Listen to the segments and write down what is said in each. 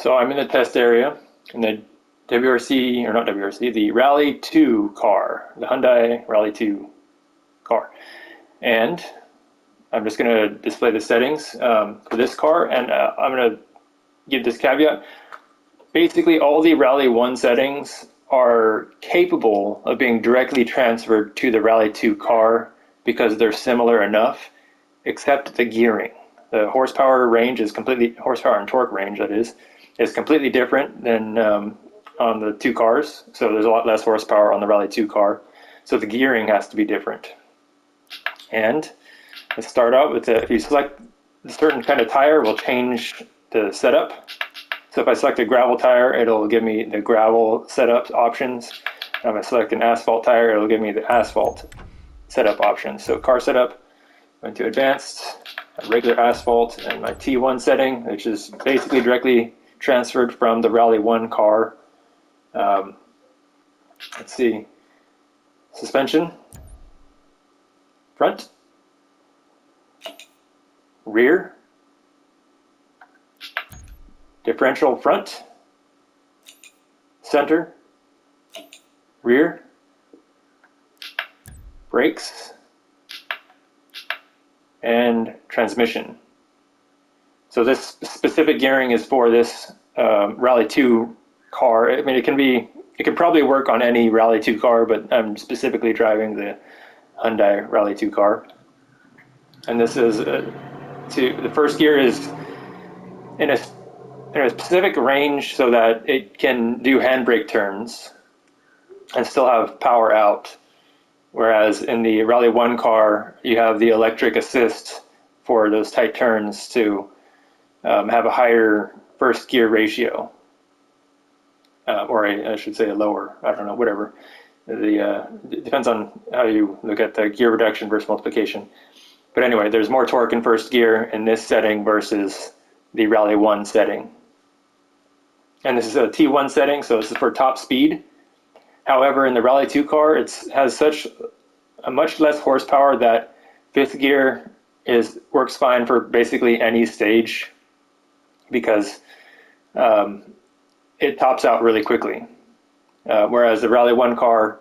So I'm in the test area in the WRC, or not WRC, the Rally2 car, the Hyundai Rally2 car. And I'm just going to display the settings for this car, and I'm going to give this caveat. Basically, all the Rally1 settings are capable of being directly transferred to the Rally2 car because they're similar enough, except the gearing. The horsepower range is completely, horsepower and torque range, that is completely different than on the two cars. So there's a lot less horsepower on the Rally2 car. So the gearing has to be different. And let's start out with if you select a certain kind of tire, we'll change the setup. So if I select a gravel tire, it'll give me the gravel setup options. And if I select an asphalt tire, it'll give me the asphalt setup options. So car setup, went to advanced, regular asphalt, and my T1 setting, which is basically directly transferred from the Rally1 car. Let's see, suspension, front, rear, differential front, center, rear, brakes, and transmission. So this specific gearing is for this Rally2 car. I mean, it can probably work on any Rally2 car, but I'm specifically driving the Hyundai Rally2 car. And this is the first gear is in a specific range so that it can do handbrake turns and still have power out. Whereas in the Rally1 car, you have the electric assist for those tight turns to have a higher first gear ratio, or I should say a lower, I don't know, whatever. It depends on how you look at the gear reduction versus multiplication. But anyway, there's more torque in first gear in this setting versus the Rally1 setting. And this is a T1 setting, so this is for top speed. However, in the Rally2 car, it has such a much less horsepower that fifth gear works fine for basically any stage because it tops out really quickly. Whereas the Rally1 car,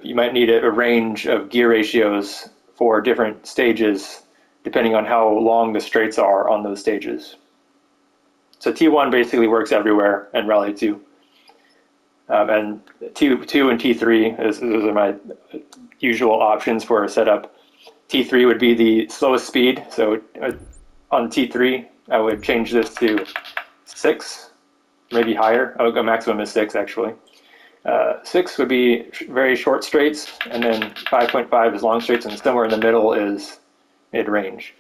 you might need a range of gear ratios for different stages depending on how long the straights are on those stages. So T1 basically works everywhere in Rally2. And T2 and T3, those are my usual options for a setup. T3 would be the slowest speed. So on T3, I would change this to 6, maybe higher. A maximum is 6, actually. 6 would be very short straights, and then 5.5 is long straights, and somewhere in the middle is mid-range.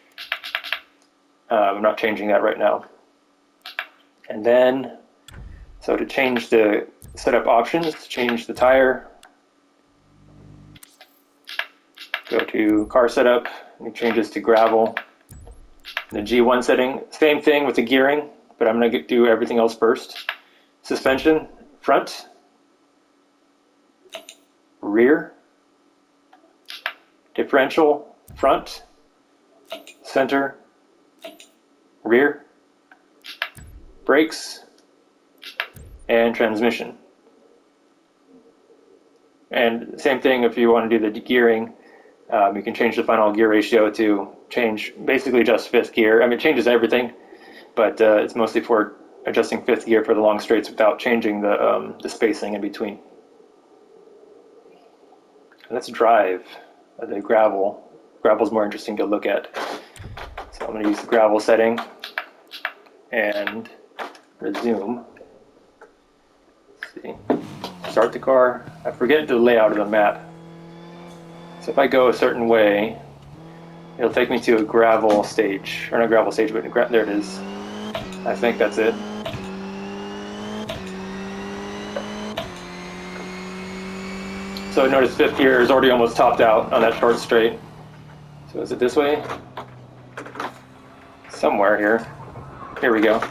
I'm not changing that right now. And then, so to change the setup options, change the tire, go to car setup, and change this to gravel. The G1 setting, same thing with the gearing, but I'm going to do everything else first. Suspension, front, rear, differential, front, center, rear, brakes, and transmission. And same thing if you want to do the gearing, you can change the final gear ratio to change basically just fifth gear. I mean, it changes everything, but it's mostly for adjusting fifth gear for the long straights without changing the spacing in between. Let's drive the gravel. Gravel's more interesting to look at. So I'm going to use the gravel setting and resume. Let's see. Start the car. I forget the layout of the map. So if I go a certain way, it'll take me to a gravel stage, or not gravel stage, but there it is. I think that's it. So notice fifth gear is already almost topped out on that short straight. So is it this way? Somewhere here. Here we go.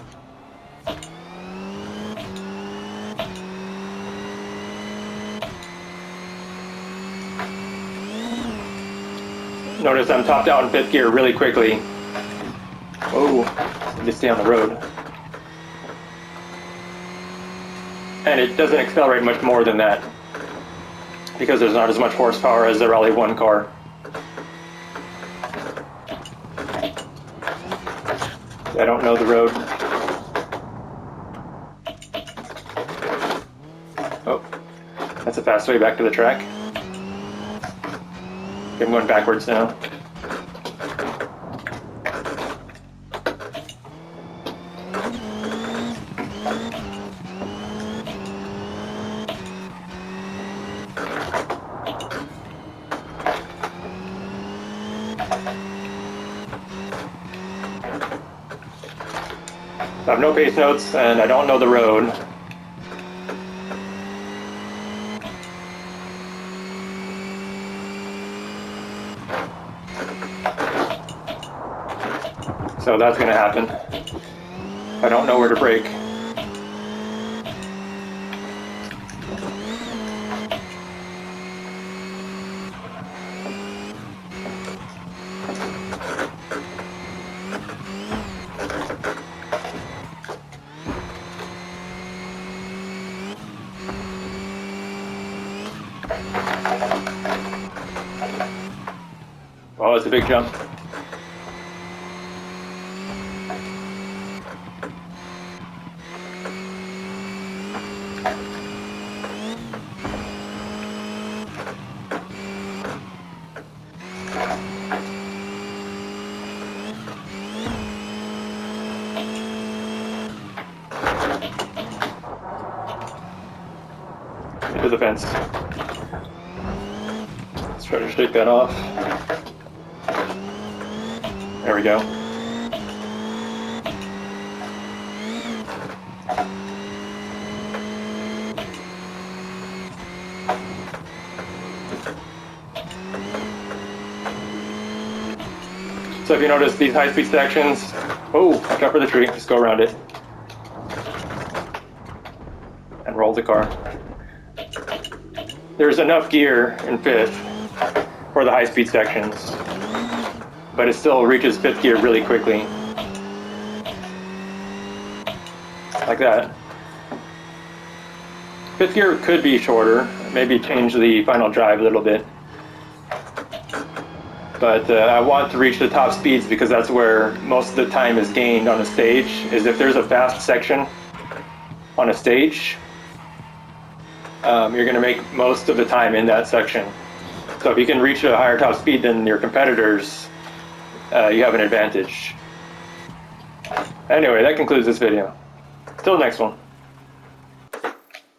Notice I'm topped out in fifth gear really quickly. Whoa, just stay on the road. and it doesn't accelerate much more than that because there's not as much horsepower as the Rally1 car. I don't know the road. Oh, that's a fast way back to the track. Okay, I'm going backwards now. I have no pace notes and I don't know the road. So that's going to happen. I don't know where to brake. Oh, it's a big jump. Into the fence. Let's try to shake that off. There we go. So if you notice these high-speed sections, oh, watch out for the tree, just go around it. And roll the car. There's enough gear in fifth for the high-speed sections, but it still reaches fifth gear really quickly. Like that. Fifth gear could be shorter, maybe change the final drive a little bit. But I want to reach the top speeds because that's where most of the time is gained on a stage, is if there's a fast section on a stage, you're going to make most of the time in that section. So if you can reach a higher top speed than your competitors, you have an advantage. Anyway, that concludes this video. Till the next one.